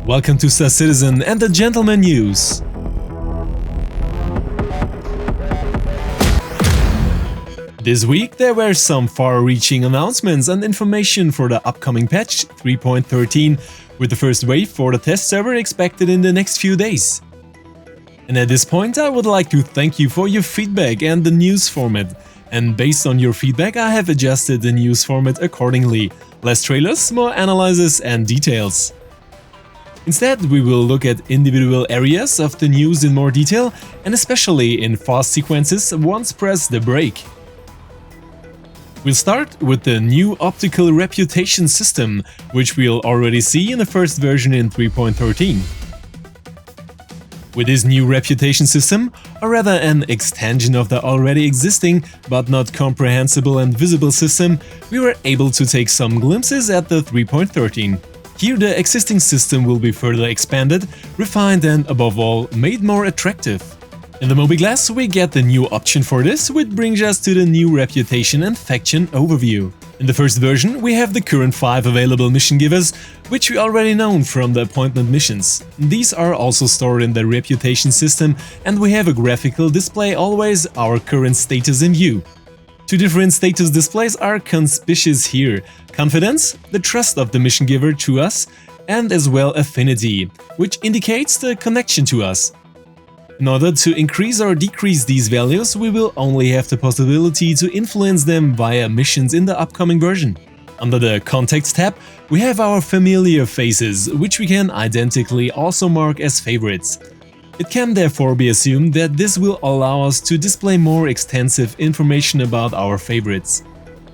Welcome to Star Citizen and the Gentleman News. This week there were some far-reaching announcements and information for the upcoming patch 3.13, with the first wave for the test server expected in the next few days. And at this point I would like to thank you for your feedback and the news format. And based on your feedback I have adjusted the news format accordingly. Less trailers, more analysis and details. Instead, we will look at individual areas of the news in more detail, and especially in fast sequences once press the brake. We'll start with the new optical reputation system, which we'll already see in the first version in 3.13. With this new reputation system, or rather an extension of the already existing but not comprehensible and visible system, we were able to take some glimpses at the 3.13. Here the existing system will be further expanded, refined and above all made more attractive. In the Mobiglass we get the new option for this, which brings us to the new reputation and faction overview. In the first version we have the current 5 available mission givers, which we already know from the appointment missions. These are also stored in the reputation system, and we have a graphical display always our current status in view. Two different status displays are conspicuous here: confidence, the trust of the mission giver to us, and as well affinity, which indicates the connection to us. In order to increase or decrease these values, we will only have the possibility to influence them via missions in the upcoming version. Under the Contacts tab, we have our familiar faces, which we can identically also mark as favorites. It can therefore be assumed that this will allow us to display more extensive information about our favorites.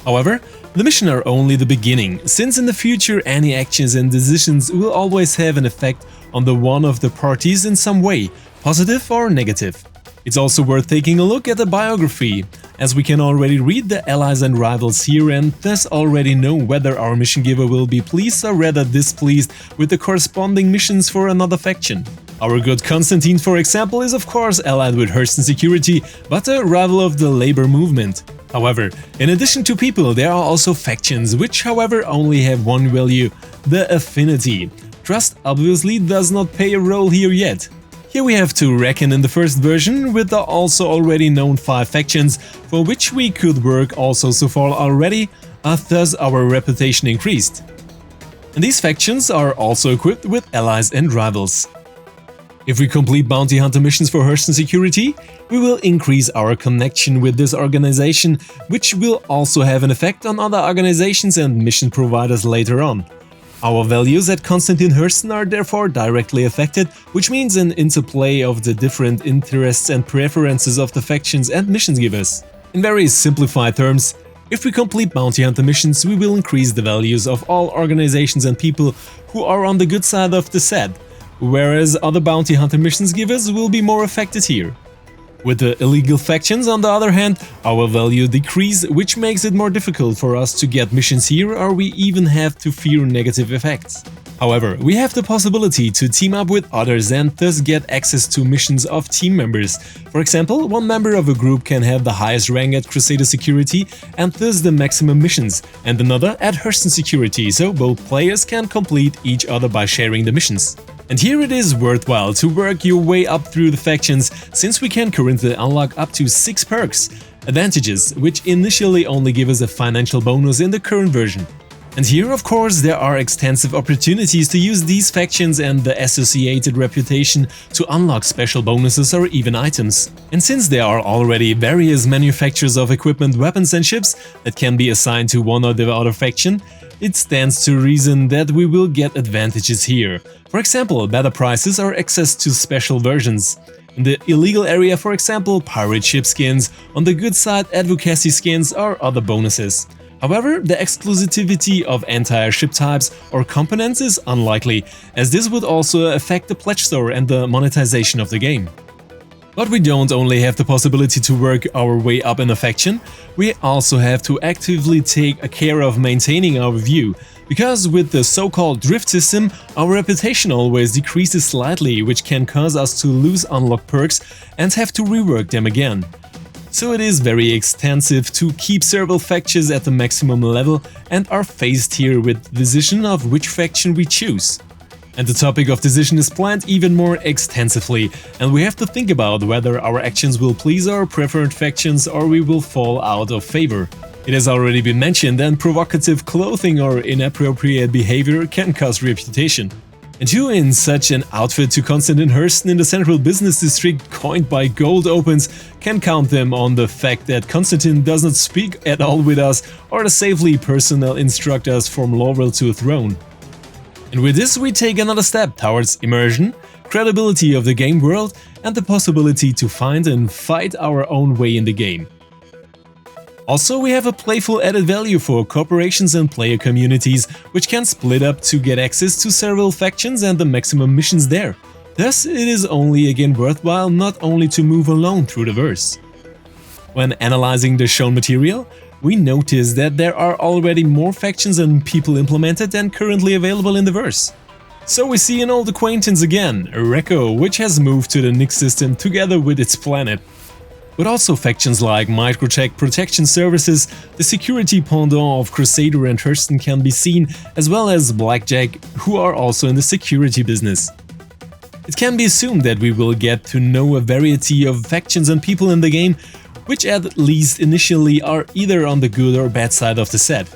However, the missions are only the beginning, since in the future any actions and decisions will always have an effect on the one of the parties in some way, positive or negative. It's also worth taking a look at the biography, as we can already read the allies and rivals here and thus already know whether our mission giver will be pleased or rather displeased with the corresponding missions for another faction. Our good Constantine, for example, is of course allied with Hurston Security, but a rival of the labor movement. However, in addition to people, there are also factions, which however only have one value: the affinity. Trust obviously does not play a role here yet. Here we have to reckon in the first version with the also already known 5 factions, for which we could work also so far already, thus our reputation increased. And these factions are also equipped with allies and rivals. If we complete bounty hunter missions for Hurston Security, we will increase our connection with this organization, which will also have an effect on other organizations and mission providers later on. Our values at Constantine Hurston are therefore directly affected, which means an interplay of the different interests and preferences of the factions and mission givers. In very simplified terms, if we complete bounty hunter missions, we will increase the values of all organizations and people who are on the good side of the set, whereas other bounty hunter missions givers will be more affected here. With the illegal factions, on the other hand, our value decrease, which makes it more difficult for us to get missions here, or we even have to fear negative effects. However, we have the possibility to team up with others and thus get access to missions of team members. For example, one member of a group can have the highest rank at Crusader Security and thus the maximum missions, and another at Hurston Security, so both players can complete each other by sharing the missions. And here it is worthwhile to work your way up through the factions, since we can currently unlock up to 6 perks, advantages, which initially only give us a financial bonus in the current version. And here, of course, there are extensive opportunities to use these factions and the associated reputation to unlock special bonuses or even items. And since there are already various manufacturers of equipment, weapons and ships that can be assigned to one or the other faction, it stands to reason that we will get advantages here. For example, better prices or access to special versions. In the illegal area, for example, pirate ship skins, on the good side advocacy skins or other bonuses. However, the exclusivity of entire ship types or components is unlikely, as this would also affect the pledge store and the monetization of the game. But we don't only have the possibility to work our way up in a faction, we also have to actively take care of maintaining our view, because with the so-called drift system, our reputation always decreases slightly, which can cause us to lose unlocked perks and have to rework them again. So it is very extensive to keep several factions at the maximum level and are faced here with the decision of which faction we choose. And the topic of decision is planned even more extensively, and we have to think about whether our actions will please our preferred factions or we will fall out of favor. It has already been mentioned, and provocative clothing or inappropriate behavior can cost reputation. And who in such an outfit to Konstantin Hurston in the central business district coined by Gold opens can count them on the fact that Konstantin does not speak at all with us or to safely personnel instruct us from laurel to throne. And with this we take another step towards immersion, credibility of the game world, and the possibility to find and fight our own way in the game. Also, we have a playful added value for corporations and player communities, which can split up to get access to several factions and the maximum missions there. Thus, it is only again worthwhile not only to move alone through the verse. When analyzing the shown material, we notice that there are already more factions and people implemented than currently available in the verse. So we see an old acquaintance again, Rekko, which has moved to the Nyx system together with its planet. But also factions like Microtech Protection Services, the security pendant of Crusader and Hurston can be seen, as well as Blackjack, who are also in the security business. It can be assumed that we will get to know a variety of factions and people in the game, which at least initially are either on the good or bad side of the set.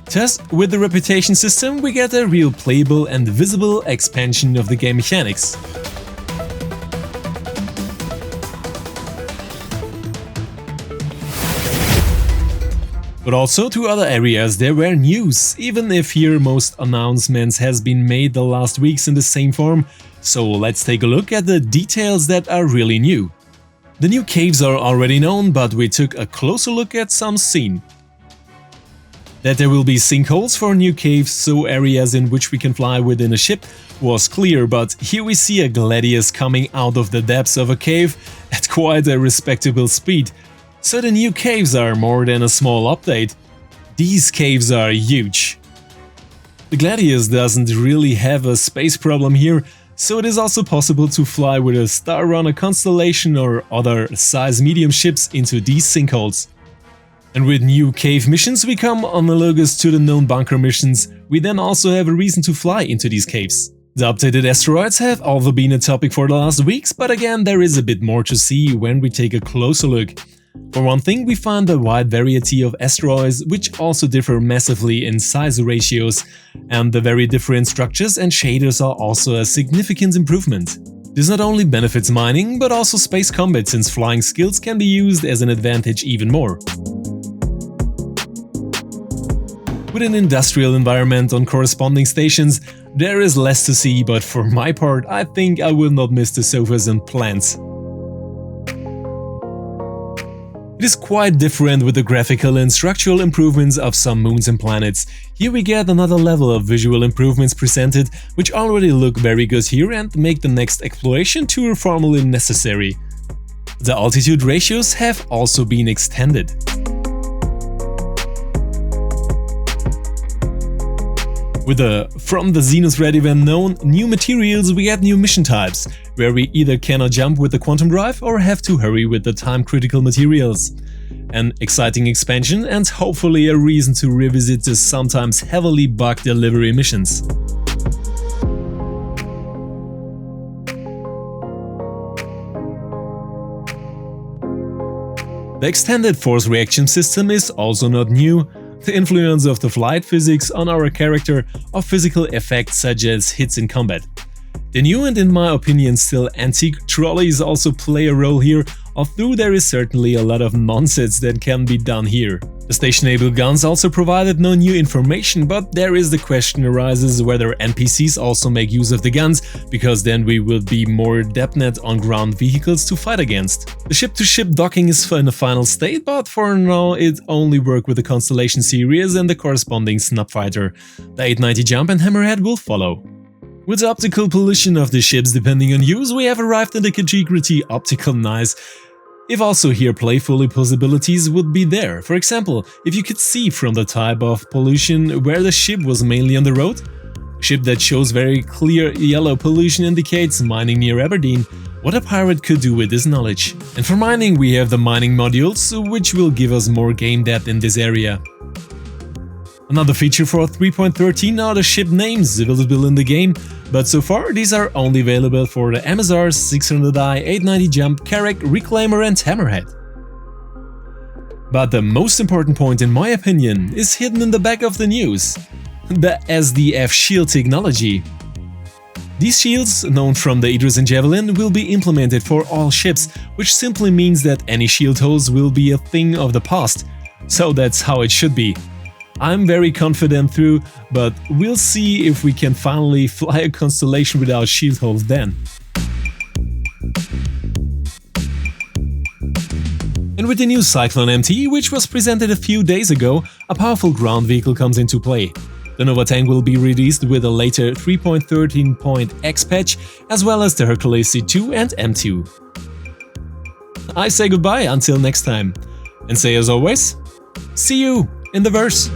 Thus, with the reputation system, we get a real playable and visible expansion of the game mechanics. But also to other areas there were news, even if here most announcements has been made the last weeks in the same form, so let's take a look at the details that are really new. The new caves are already known, but we took a closer look at some seen. That there will be sinkholes for new caves, so areas in which we can fly within a ship, was clear, but here we see a Gladius coming out of the depths of a cave at quite a respectable speed. So the new caves are more than a small update. These caves are huge. The Gladius doesn't really have a space problem here, so it is also possible to fly with a Star Runner constellation or other size medium ships into these sinkholes. And with new cave missions we come analogous to the known bunker missions, we then also have a reason to fly into these caves. The updated asteroids have also been a topic for the last weeks, but again there is a bit more to see when we take a closer look. For one thing, we find a wide variety of asteroids which also differ massively in size ratios, and the very different structures and shaders are also a significant improvement. This not only benefits mining, but also space combat, since flying skills can be used as an advantage even more. With an industrial environment on corresponding stations, there is less to see, but for my part, I think I will not miss the sofas and plants. It is quite different with the graphical and structural improvements of some moons and planets. Here we get another level of visual improvements presented, which already look very good here and make the next exploration tour formally necessary. The altitude ratios have also been extended. With the from the Xenothreath event known new materials, we get new mission types, where we either cannot jump with the quantum drive or have to hurry with the time-critical materials. An exciting expansion and hopefully a reason to revisit the sometimes heavily bugged delivery missions. The extended force reaction system is also not new. The influence of the flight physics on our character or physical effects such as hits in combat. The new and in my opinion still antique trolleys also play a role here, although there is certainly a lot of nonsense that can be done here. The stationable guns also provided no new information, but there is the question arises whether NPCs also make use of the guns, because then we will be more depth-net on ground vehicles to fight against. The ship-to-ship docking is in the final state, but for now it only works with the Constellation series and the corresponding Snub Fighter. The 890 jump and hammerhead will follow. With the optical pollution of the ships depending on use, we have arrived at the category optical nice. If also here playful possibilities would be there. For example, if you could see from the type of pollution where the ship was mainly on the road. Ship that shows very clear yellow pollution indicates mining near Aberdeen. What a pirate could do with this knowledge. And for mining we have the mining modules, which will give us more game depth in this area. Another feature for 3.13 are the ship names visible in the game, but so far these are only available for the MSRs 600i, 890 Jump, Carrack, Reclaimer and Hammerhead. But the most important point in my opinion is hidden in the back of the news: the SDF shield technology. These shields, known from the Idris and Javelin, will be implemented for all ships, which simply means that any shield holes will be a thing of the past. So that's how it should be. I'm very confident through, but we'll see if we can finally fly a constellation without shield holes then. And with the new Cyclone MT, which was presented a few days ago, a powerful ground vehicle comes into play. The Nova tank will be released with a later 3.13.x patch, as well as the Hercules C2 and M2. I say goodbye until next time, and say as always, see you in the verse!